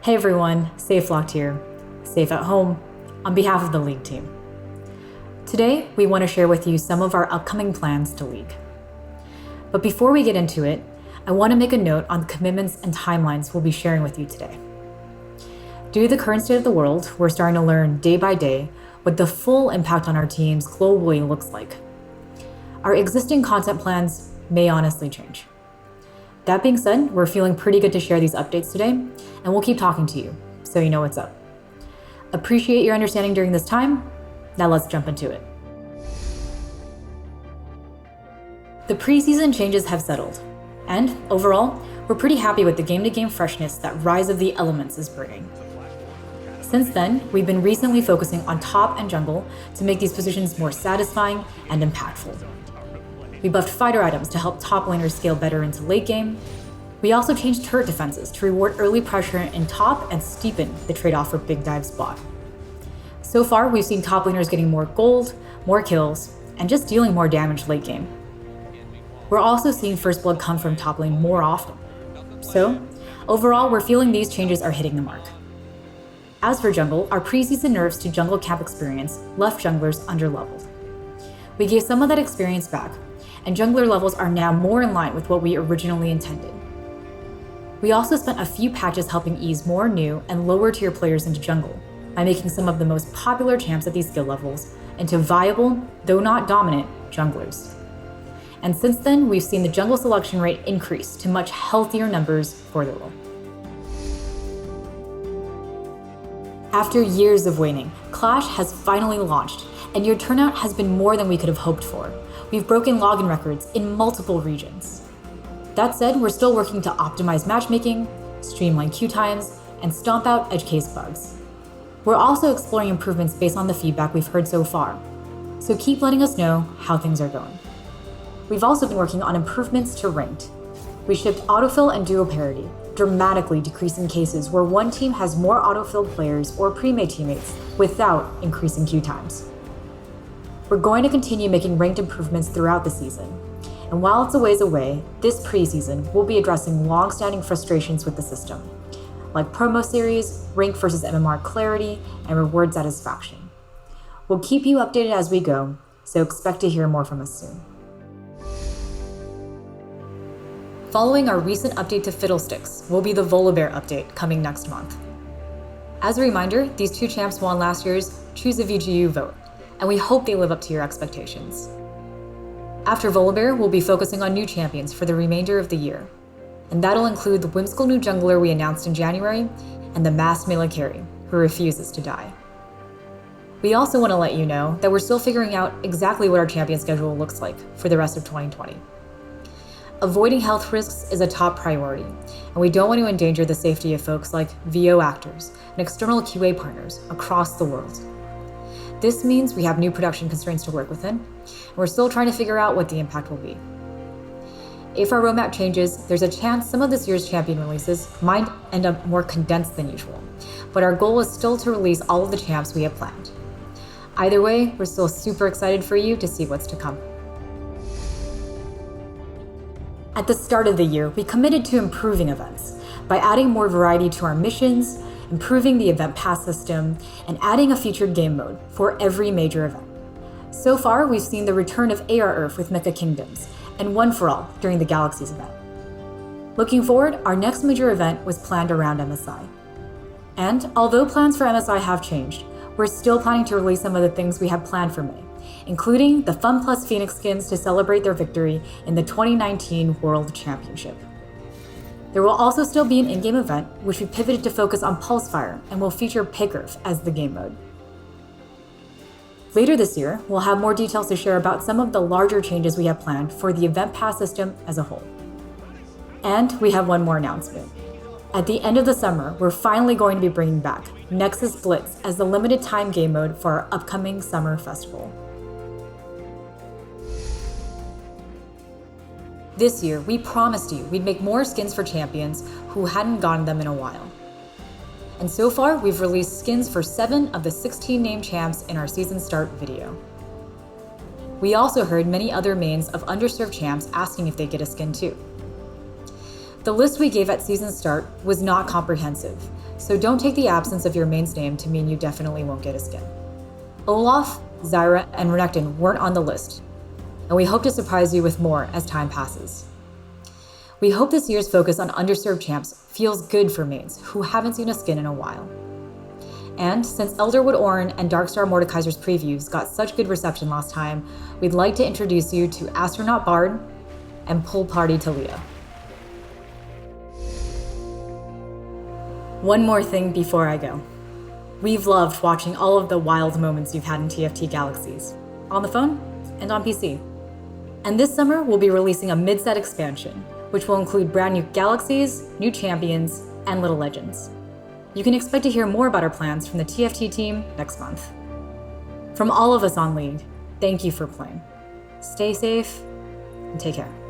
Hey everyone, Safelocked here, safe at home, on behalf of the League team. Today, we want to share with you some of our upcoming plans to League. But before we get into it, I want to make a note on the commitments and timelines we'll be sharing with you today. Due to the current state of the world, we're starting to learn day by day what the full impact on our teams globally looks like. Our existing content plans may honestly change. That being said, we're feeling pretty good to share these updates today, and we'll keep talking to you, so you know what's up. Appreciate your understanding during this time. Now let's jump into it. The preseason changes have settled, and overall, we're pretty happy with the game-to-game freshness that Rise of the Elements is bringing. Since then, we've been recently focusing on top and jungle to make these positions more satisfying and impactful. We buffed fighter items to help top laners scale better into late game. We also changed turret defenses to reward early pressure in top and steepen the trade-off for big dive spot. So far, we've seen top laners getting more gold, more kills, and just dealing more damage late game. We're also seeing first blood come from top lane more often. So, overall, we're feeling these changes are hitting the mark. As for jungle, our preseason nerfs to jungle camp experience left junglers underleveled. We gave some of that experience back, and jungler levels are now more in line with what we originally intended. We also spent a few patches helping ease more new and lower tier players into jungle by making some of the most popular champs at these skill levels into viable, though not dominant, junglers. And since then, we've seen the jungle selection rate increase to much healthier numbers for the role. After years of waiting, Clash has finally launched, and your turnout has been more than we could have hoped for. We've broken login records in multiple regions. That said, we're still working to optimize matchmaking, streamline queue times, and stomp out edge case bugs. We're also exploring improvements based on the feedback we've heard so far, so keep letting us know how things are going. We've also been working on improvements to ranked. We shipped autofill and duo parity, dramatically decreasing cases where one team has more autofilled players or pre-made teammates without increasing queue times. We're going to continue making ranked improvements throughout the season, and while it's a ways away, this preseason we'll be addressing long-standing frustrations with the system, like promo series, rank versus MMR clarity, and reward satisfaction. We'll keep you updated as we go, so expect to hear more from us soon. Following our recent update to Fiddlesticks will be the Volibear update coming next month. As a reminder, these two champs won last year's Choose a VGU vote, and we hope they live up to your expectations. After Volibear, we'll be focusing on new champions for the remainder of the year, and that'll include the whimsical new jungler we announced in January and the masked melee carry who refuses to die. We also want to let you know that we're still figuring out exactly what our champion schedule looks like for the rest of 2020. Avoiding health risks is a top priority, and we don't want to endanger the safety of folks like VO actors and external QA partners across the world. This means we have new production constraints to work within, and we're still trying to figure out what the impact will be. If our roadmap changes, there's a chance some of this year's champion releases might end up more condensed than usual, but our goal is still to release all of the champs we have planned. Either way, we're still super excited for you to see what's to come. At the start of the year, we committed to improving events by adding more variety to our missions, improving the event pass system, and adding a featured game mode for every major event. So far, we've seen the return of AR Earth with Mecha Kingdoms, and One for All during the Galaxies event. Looking forward, our next major event was planned around MSI. And although plans for MSI have changed, we're still planning to release some of the things we had planned for May, including the Fun Plus Phoenix skins to celebrate their victory in the 2019 World Championship. There will also still be an in-game event, which we pivoted to focus on Pulsefire and will feature Pickerf as the game mode. Later this year, we'll have more details to share about some of the larger changes we have planned for the event pass system as a whole. And we have one more announcement. At the end of the summer, we're finally going to be bringing back Nexus Blitz as the limited time game mode for our upcoming summer festival. This year, we promised you we'd make more skins for champions who hadn't gotten them in a while. And so far, we've released skins for 7 of the 16 named champs in our season start video. We also heard many other mains of underserved champs asking if they get a skin too. The list we gave at season start was not comprehensive, so don't take the absence of your main's name to mean you definitely won't get a skin. Olaf, Zyra, and Renekton weren't on the list, and we hope to surprise you with more as time passes. We hope this year's focus on underserved champs feels good for mains who haven't seen a skin in a while. And since Elderwood Orin and Darkstar Mordekaiser's previews got such good reception last time, we'd like to introduce you to Astronaut Bard and Pool Party Talia. One more thing before I go. We've loved watching all of the wild moments you've had in TFT Galaxies, on the phone and on PC. And this summer, we'll be releasing a mid-set expansion, which will include brand new galaxies, new champions, and Little Legends. You can expect to hear more about our plans from the TFT team next month. From all of us on League, thank you for playing. Stay safe and take care.